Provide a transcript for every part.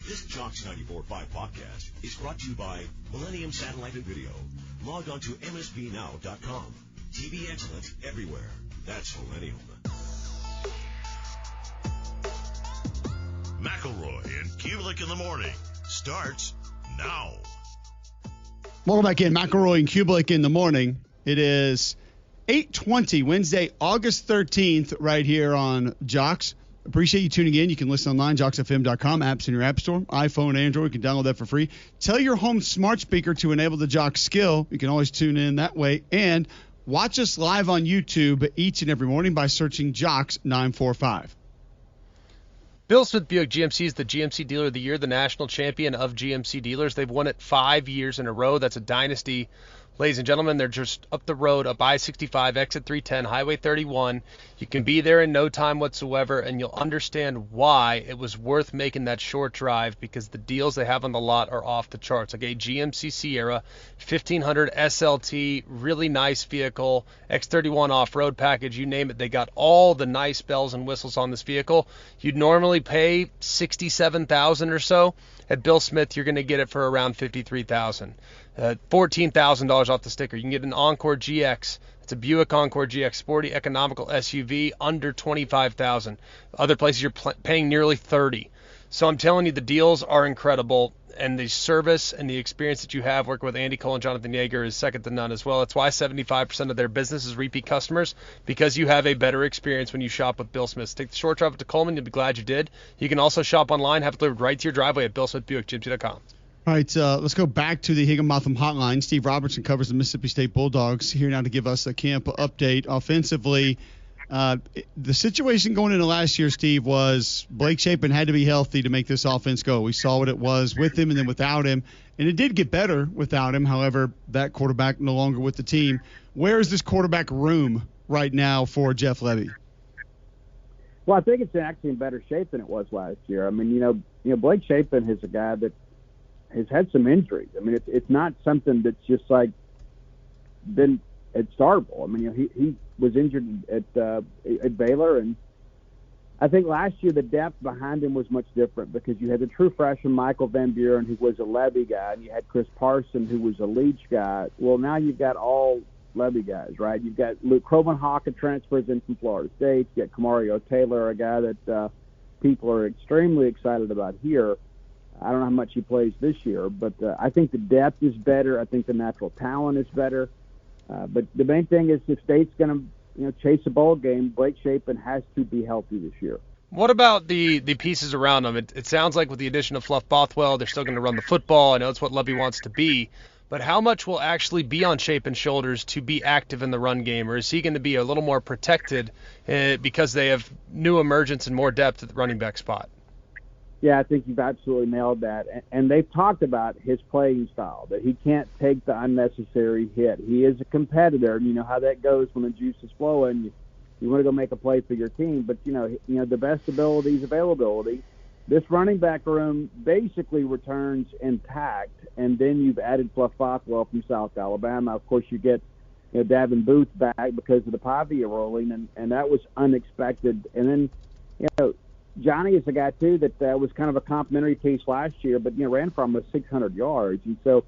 This Jocks 94.5 podcast is brought to you by Millennium Satellite and Video. Log on to msbnow.com. TV excellence everywhere. That's Millennium. McElroy and Cubelic in the morning starts now. Welcome back in. McElroy and Cubelic in the morning. It is 8:20, Wednesday, August 13th, right here on Jocks. Appreciate you tuning in. You can listen online, jocksfm.com, apps in your app store, iPhone, Android. You can download that for free. Tell your home smart speaker to enable the Jocks skill. You can always tune in that way. And watch us live on YouTube each and every morning by searching Jocks 945. Bill Smith Buick GMC is the GMC Dealer of the Year, the national champion of GMC dealers. They've won it 5 years in a row. That's a dynasty. Ladies and gentlemen, they're just up the road, up I-65, exit 310, Highway 31. You can be there in no time whatsoever, and you'll understand why it was worth making that short drive, because the deals they have on the lot are off the charts. Like a GMC Sierra, 1500 SLT, really nice vehicle, X31 off-road package, you name it. They got all the nice bells and whistles on this vehicle. You'd normally pay $67,000 or so. At Bill Smith, you're going to get it for around $53,000. $14,000 off the sticker. You can get an Encore GX. It's a Buick Encore GX, sporty, economical SUV, under $25,000. Other places you're paying nearly $30,000. So I'm telling you, the deals are incredible, and the service and the experience that you have working with Andy Cole and Jonathan Yeager is second to none as well. That's why 75% of their business is repeat customers, because you have a better experience when you shop with Bill Smith. So take the short drive up to Coleman. You'll be glad you did. You can also shop online, have it delivered right to your driveway at BillSmithBuickGMC.com. All right, let's go back to the Higginbotham hotline. Steve Robertson covers the Mississippi State Bulldogs here now to give us a camp update. Offensively, the situation going into last year, Steve, was Blake Shapen had to be healthy to make this offense go. We saw what it was with him and then without him, and it did get better without him. However, that quarterback no longer with the team. Where is this quarterback room right now for Jeff Lebby? Well, I think it's actually in better shape than it was last year. I mean, you know, Blake Shapen is a guy that has had some injuries. I mean, it's not something that's just like been at startable. I mean, you know, he was injured at Baylor, and I think last year the depth behind him was much different, because you had the true freshman Michael Van Buren, who was a Lebby guy, and you had Chris Parson, who was a Leach guy. Well, now you've got all Lebby guys, right? You've got Luke Kromenhoek, a transfers in from Florida State. You got Kamario Taylor, a guy that people are extremely excited about here. I don't know how much he plays this year, but I think the depth is better. I think the natural talent is better. But the main thing is, if State's going to chase a bowl game, Blake Shapen has to be healthy this year. What about the pieces around them? It sounds like with the addition of Fluff Bothwell, they're still going to run the football. I know it's what Lebby wants to be. But how much will actually be on Shapen's shoulders to be active in the run game? Or is he going to be a little more protected because they have new emergence and more depth at the running back spot? Yeah, I think you've absolutely nailed that. And they've talked about his playing style, that he can't take the unnecessary hit. He is a competitor, and you know how that goes when the juice is flowing. You want to go make a play for your team, but you know the best ability is availability. This running back room basically returns intact, and then you've added Fluff Bothwell from South Alabama. Of course, you get Davin Booth back because of the Pavia rolling, and that was unexpected. And then Johnny is a guy, too, that was kind of a complimentary piece last year, but, ran for almost 600 yards. And so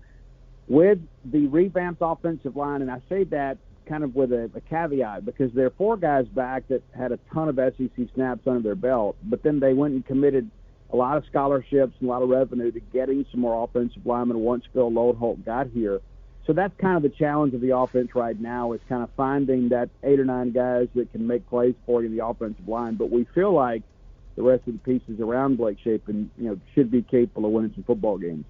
with the revamped offensive line, and I say that kind of with a caveat, because there are 4 guys back that had a ton of SEC snaps under their belt, but then they went and committed a lot of scholarships and a lot of revenue to getting some more offensive linemen once Phil Loadholt got here. So that's kind of the challenge of the offense right now, is kind of finding that 8 or 9 guys that can make plays for you in the offensive line. But we feel like the rest of the pieces around Blake Shapen, should be capable of winning some football games.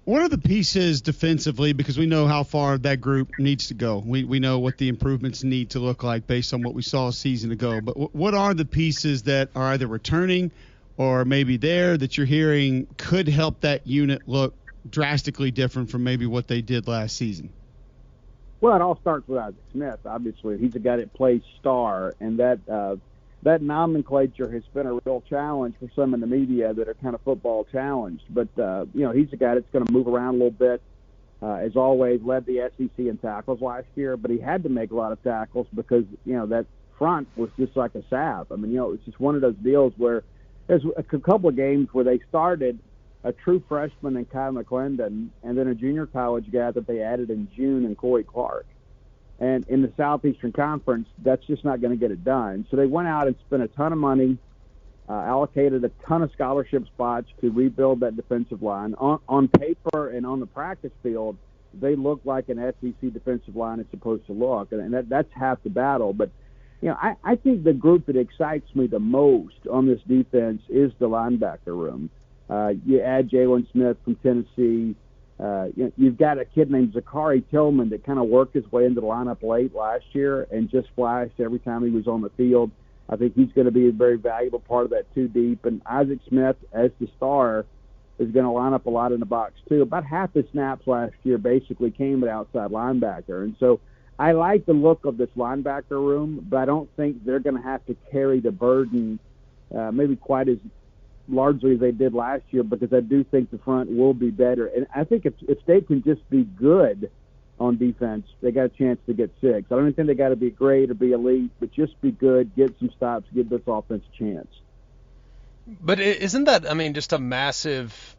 What are the pieces defensively, because we know how far that group needs to go. We know what the improvements need to look like based on what we saw a season ago. But what are the pieces that are either returning or maybe there that you're hearing could help that unit look drastically different from maybe what they did last season? Well, it all starts with Isaac Smith, obviously. He's a guy that plays star, and that nomenclature has been a real challenge for some in the media that are kind of football challenged. But, he's a guy that's going to move around a little bit. As always, led the SEC in tackles last year, but he had to make a lot of tackles because, that front was just like a salve. I mean, it's just one of those deals where there's a couple of games where they started a true freshman in Kyle McClendon, and then a junior college guy that they added in June in Corey Clark. And in the Southeastern Conference, that's just not going to get it done. So they went out and spent a ton of money, allocated a ton of scholarship spots to rebuild that defensive line. On paper and on the practice field, they look like an SEC defensive line is supposed to look, and that's half the battle. But, I think the group that excites me the most on this defense is the linebacker room. You add Jalen Smith from Tennessee. You've got a kid named Zachary Tillman that kind of worked his way into the lineup late last year and just flashed every time he was on the field. I think he's going to be a very valuable part of that two deep. And Isaac Smith, as the star, is going to line up a lot in the box too. About half the snaps last year basically came at outside linebacker. And so I like the look of this linebacker room, but I don't think they're going to have to carry the burden maybe quite as largely as they did last year, because I do think the front will be better. And I think if they can just be good on defense, they got a chance to get 6. I don't think they got to be great or be elite, but just be good, get some stops, give this offense a chance. But isn't that, just a massive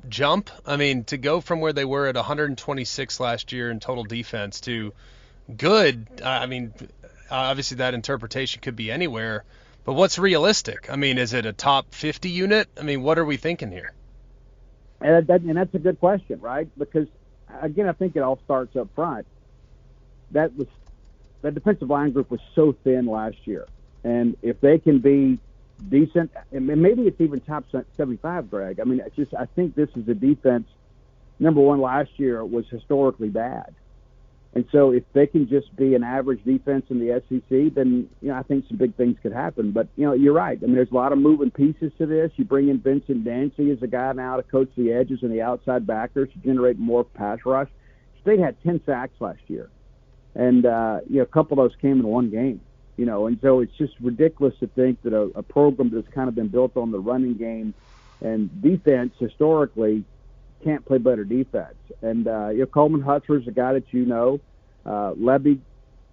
jump? To go from where they were at 126 last year in total defense to good, obviously that interpretation could be anywhere. But what's realistic? Is it a top 50 unit? What are we thinking here? And that's a good question, right? Because, again, I think it all starts up front. That defensive line group was so thin last year. And if they can be decent, and maybe it's even top 75, Greg. I think this is a defense, number one, last year was historically bad. And so if they can just be an average defense in the SEC, then, I think some big things could happen. But, you're right. There's a lot of moving pieces to this. You bring in Vincent Dancy as a guy now to coach the edges and the outside backers to generate more pass rush. State had 10 sacks last year. And, a couple of those came in one game, and so it's just ridiculous to think that a program that's kind of been built on the running game and defense historically can't play better defense. And Coleman Hutzler's a guy that Levy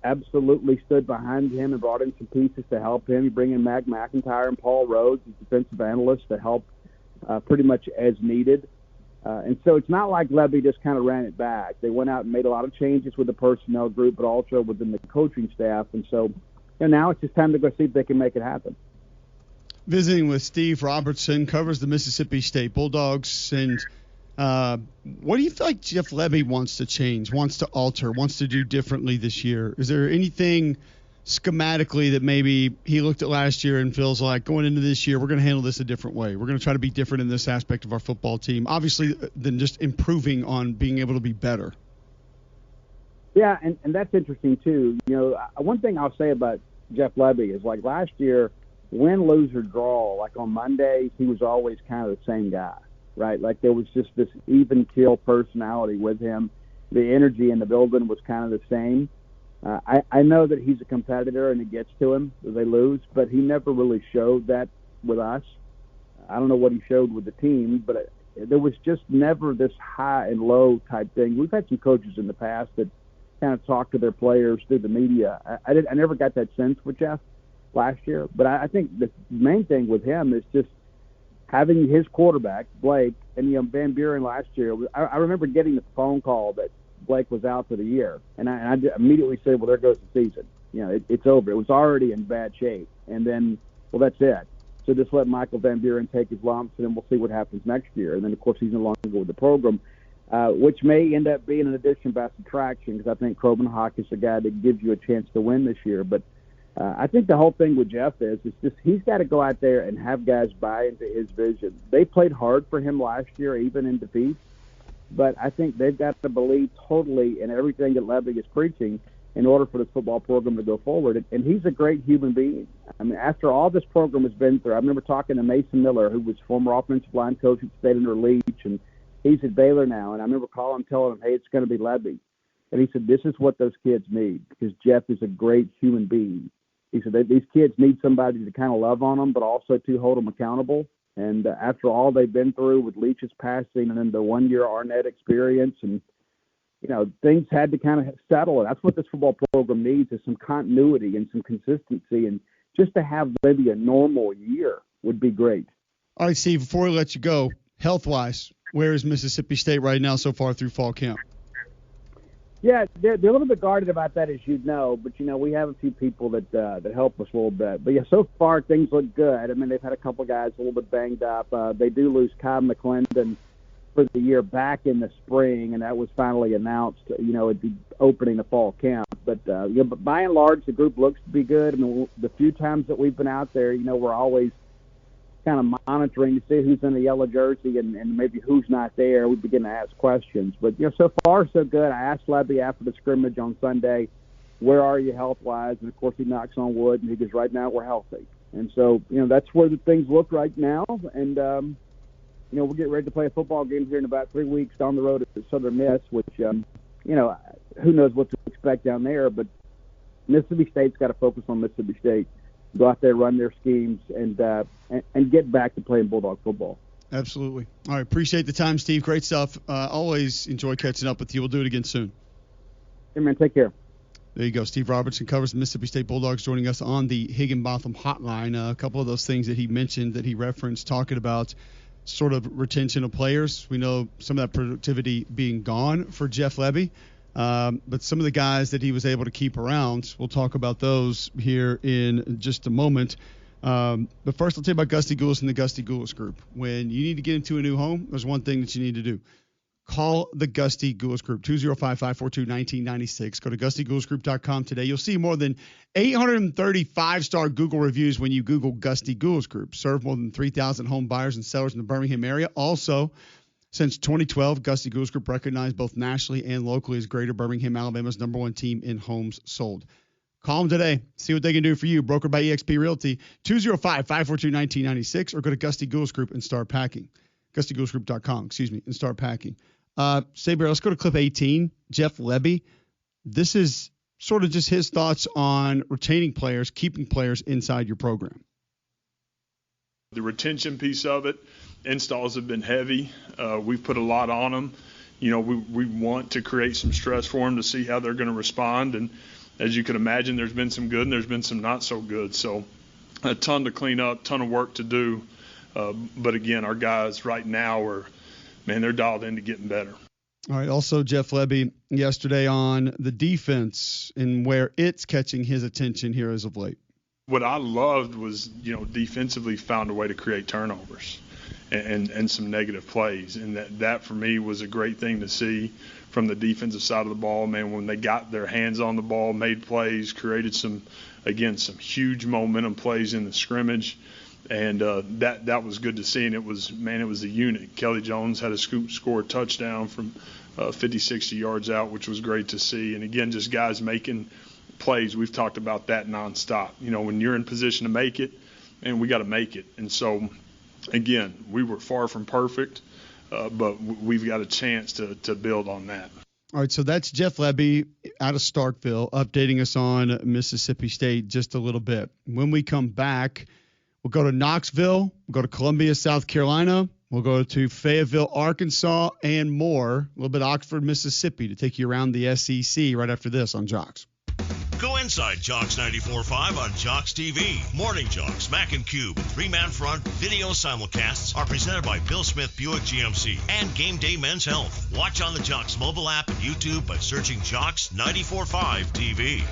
absolutely stood behind him and brought in some pieces to help him. You bring in Mac McIntyre and Paul Rhodes as defensive analysts to help pretty much as needed. And so it's not like Levy just kind of ran it back. They went out and made a lot of changes with the personnel group, but also within the coaching staff. And so now it's just time to go see if they can make it happen. Visiting with Steve Robertson, covers the Mississippi State Bulldogs. And what do you feel like Jeff Levy wants to change, wants to alter, wants to do differently this year? Is there anything schematically that maybe he looked at last year and feels like going into this year, we're going to handle this a different way? We're going to try to be different in this aspect of our football team, obviously, than just improving on being able to be better. Yeah, and that's interesting, too. One thing I'll say about Jeff Levy is, like last year, win, lose, or draw, like on Mondays, he was always kind of the same guy. Right, like there was just this even keel personality with him. The energy in the building was kind of the same. I know that he's a competitor and it gets to him if they lose, but he never really showed that with us. I don't know what he showed with the team, but there was just never this high and low type thing. We've had some coaches in the past that kind of talk to their players through the media. I never got that sense with Jeff last year, but I think the main thing with him is just having his quarterback, Blake, and Van Buren last year. I remember getting the phone call that Blake was out for the year, and I immediately said, well, there goes the season. It's over. It was already in bad shape. And then, well, that's it. So just let Michael Van Buren take his lumps, and then we'll see what happens next year. And then, of course, he's no longer with the program, which may end up being an addition by subtraction, because I think Coben Hawk is the guy that gives you a chance to win this year. But I think the whole thing with Jeff is just he's got to go out there and have guys buy into his vision. They played hard for him last year, even in defeat, but I think they've got to believe totally in everything that Levy is preaching in order for this football program to go forward. And he's a great human being. After all this program has been through, I remember talking to Mason Miller, who was former offensive line coach at State under Leach, and he's at Baylor now. And I remember calling him, telling him, hey, it's going to be Levy. And he said, this is what those kids need, because Jeff is a great human being. He said these kids need somebody to kind of love on them, but also to hold them accountable. And after all they've been through with Leach's passing and then the one-year Arnett experience, and things had to kind of settle. And that's what this football program needs, is some continuity and some consistency. And just to have maybe a normal year would be great. All right, Steve, before we let you go, health-wise, where is Mississippi State right now so far through fall camp? Yeah, they're a little bit guarded about that, as you know. But we have a few people that help us a little bit. But yeah, so far things look good. I mean, they've had a couple guys a little bit banged up. They do lose Kyle McClendon for the year back in the spring, and that was finally announced. At the opening of fall camp. But but by and large, the group looks to be good. I mean, the few times that we've been out there, we're always kind of monitoring to see who's in the yellow jersey and maybe who's not there. We begin to ask questions. But, so far so good. I asked Levy after the scrimmage on Sunday, where are you health-wise? And, of course, he knocks on wood, and he goes, right now we're healthy. And so, that's where the things look right now. And, we're getting ready to play a football game here in about 3 weeks down the road at Southern Miss, which, who knows what to expect down there. But Mississippi State's got to focus on Mississippi State. Go out there, run their schemes, and get back to playing Bulldog football. Absolutely. All right, appreciate the time, Steve. Great stuff. Always enjoy catching up with you. We'll do it again soon. Hey, man, take care. There you go. Steve Robertson covers the Mississippi State Bulldogs, joining us on the Higginbotham hotline. A couple of those things that he mentioned, that he referenced, talking about sort of retention of players. We know some of that productivity being gone for Jeff Lebby. But some of the guys that he was able to keep around, we'll talk about those here in just a moment. But first, I'll tell you about Gusty Goulas and the Gusty Goulas Group. When you need to get into a new home, there's one thing that you need to do. Call the Gusty Goulas Group, 205-542-1996. Go to GustyGoulasGroup.com today. You'll see more than 830 5-star Google reviews when you Google Gusty Goulas Group. Serve more than 3,000 home buyers and sellers in the Birmingham area. Also, since 2012, Gusty Goulas Group recognized both nationally and locally as Greater Birmingham, Alabama's #1 team in homes sold. Call them today. See what they can do for you. Brokered by eXp Realty, 205-542-1996, or go to Gusty Goulas Group and start packing. GustyGoulasGroup.com, and start packing. Saber, let's go to clip 18. Jeff Lebby. This is sort of just his thoughts on retaining players, keeping players inside your program. The retention piece of it, installs have been heavy. We've put a lot on them. We want to create some stress for them to see how they're going to respond. And as you can imagine, there's been some good and there's been some not so good. So a ton to clean up, ton of work to do. But again, our guys right now they're dialed into getting better. All right. Also, Jeff Lebby yesterday on the defense and where it's catching his attention here as of late. What I loved was, defensively found a way to create turnovers and some negative plays. And that for me was a great thing to see from the defensive side of the ball. Man, when they got their hands on the ball, made plays, created some huge momentum plays in the scrimmage. And that was good to see, and it was a unit. Kelly Jones had a score touchdown from 50, 60 yards out, which was great to see. And again, just guys making plays. We've talked about that nonstop. When you're in position to make it, and we got to make it. And so, again, we were far from perfect, but we've got a chance to build on that. All right, so that's Jeff Lebby out of Starkville updating us on Mississippi State just a little bit. When we come back, we'll go to Knoxville, we'll go to Columbia, South Carolina, we'll go to Fayetteville, Arkansas, and more. A little bit of Oxford, Mississippi to take you around the SEC right after this on Jocks. Go inside Jocks 94.5 on Jocks TV. Morning Jocks, Mac and Cube, 3-man front video simulcasts are presented by Bill Smith Buick GMC and Game Day Men's Health. Watch on the Jocks mobile app and YouTube by searching Jocks 94.5 TV.